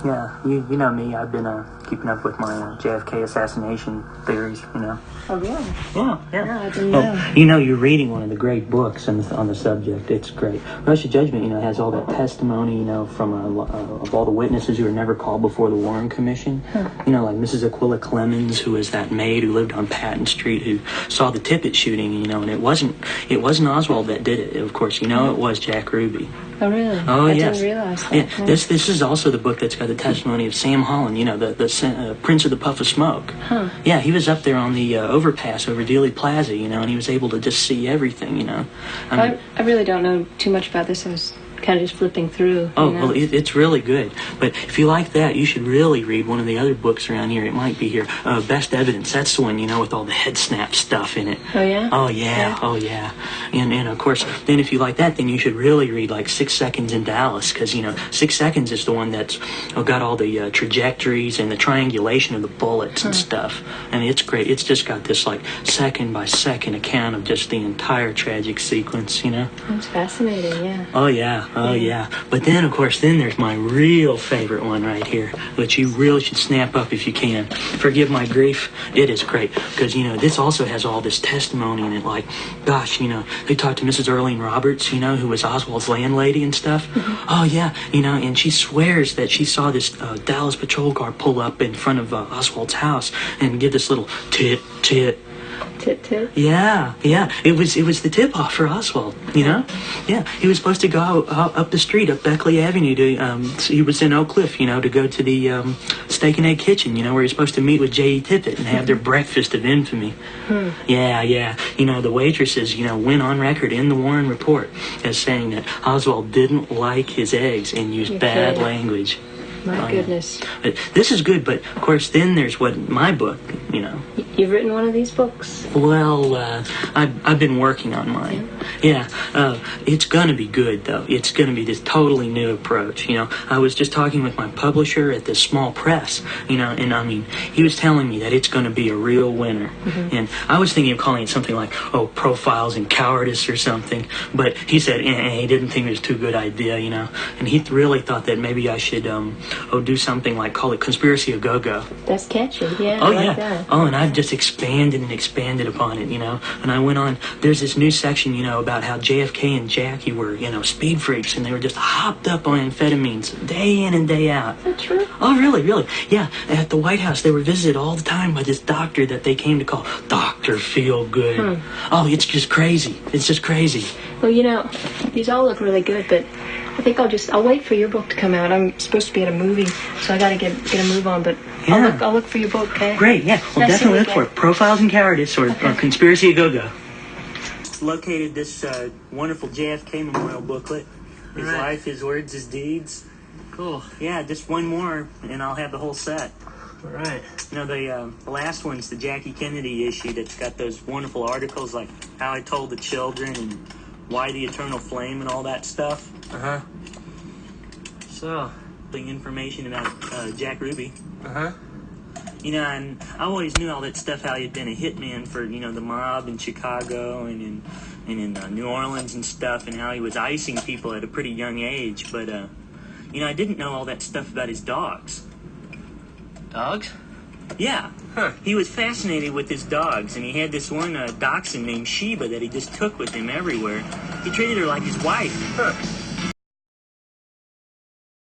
Yeah, you know me. I've been keeping up with my JFK assassination theories. You know. Oh really? Yeah. No, I didn't know. You know, you're reading one of the great books on the subject. It's great. Russia Judgment, you know, has all that testimony, you know, from of all the witnesses who were never called before the Warren Commission. You know, like Mrs. Aquila Clemens, who was that maid who lived on Patton Street, who saw the Tippit shooting. You know, and it wasn't Oswald that did it. Of course, you know, it was Jack Ruby. Oh really? Oh, yes. I didn't realize that. Yeah, this is also the book that's got the testimony of Sam Holland, you know, the Prince of the Puff of Smoke. Huh. Yeah, he was up there on the overpass over Dealey Plaza, you know, and he was able to just see everything, you know. I really don't know too much about this. I was kind of just flipping through. Oh, you know? well, it's really good. But if you like that, you should really read one of the other books around here. It might be here. Best Evidence. That's the one, you know, with all the head snap stuff in it. Oh, yeah? Oh, yeah. Oh, yeah. And, of course, then if you like that, then you should really read, like, 6 Seconds in Dallas. Because, you know, 6 Seconds is the one that's got all the trajectories and the triangulation of the bullets and stuff. And it's great. It's just got this, like, second-by-second account of just the entire tragic sequence, you know? That's fascinating, yeah. Oh, yeah. Oh, yeah. But then, of course, then there's my real favorite one right here, which you really should snap up if you can. Forgive my grief. It is great. Because, you know, this also has all this testimony in it. Like, gosh, you know, they talked to Mrs. Earlene Roberts, you know, who was Oswald's landlady and stuff. Oh, yeah. You know, and she swears that she saw this Dallas patrol car pull up in front of Oswald's house and give this little tit. Tit. Yeah. It was the tip-off for Oswald, you know? Yeah, he was supposed to go up the street, up Beckley Avenue to, he was in Oak Cliff, you know, to go to the Steak and Egg Kitchen, you know, where he's supposed to meet with J.E. Tippit and have their breakfast of infamy. Yeah. You know, the waitresses, you know, went on record in the Warren Report as saying that Oswald didn't like his eggs and used bad language. My goodness. But this is good, but of course then there's my book, you know. You've written one of these books? Well, I've been working on mine. Yeah, it's gonna be good though. It's gonna be this totally new approach, you know. I was just talking with my publisher at this small press, you know, and I mean, he was telling me that it's gonna be a real winner. And I was thinking of calling it something like, Profiles in Cowardice or something, but he said he didn't think it was too good idea, you know. And he really thought that maybe I should do something like call it Conspiracy a Go-Go. That's catchy, yeah. Oh, I like yeah. that. Oh, and I've just expanded upon it, you know. And I went on, there's this new section, you know, about how JFK and Jackie were, you know, speed freaks, and they were just hopped up on amphetamines day in and day out. Is that true? Oh, really? Yeah, at the White House, they were visited all the time by this doctor that they came to call Dr. Feelgood. Oh, it's just crazy. It's just crazy. Well, you know, these all look really good, but I think I'll wait for your book to come out. I'm supposed to be at a movie, so I gotta get a move on, but Yeah. I'll look for your book, okay? Great, yeah. Well, Nice definitely to look meet for it. Profiles in Cowardice or Conspiracy a Go-Go. Located this wonderful JFK memorial booklet. His life, his words, his deeds. Cool. Yeah, just one more, and I'll have the whole set. All right. You know, the last one's the Jackie Kennedy issue that's got those wonderful articles like How I Told the Children and Why the Eternal Flame and all that stuff. Uh-huh. So. Information about Jack Ruby. Uh-huh. You know, and I always knew all that stuff, how he'd been a hitman for, you know, the mob in Chicago and in New Orleans and stuff, and how he was icing people at a pretty young age. But, you know, I didn't know all that stuff about his dogs. Dogs? Yeah. Huh. He was fascinated with his dogs, and he had this one dachshund named Sheba that he just took with him everywhere. He treated her like his wife. Huh.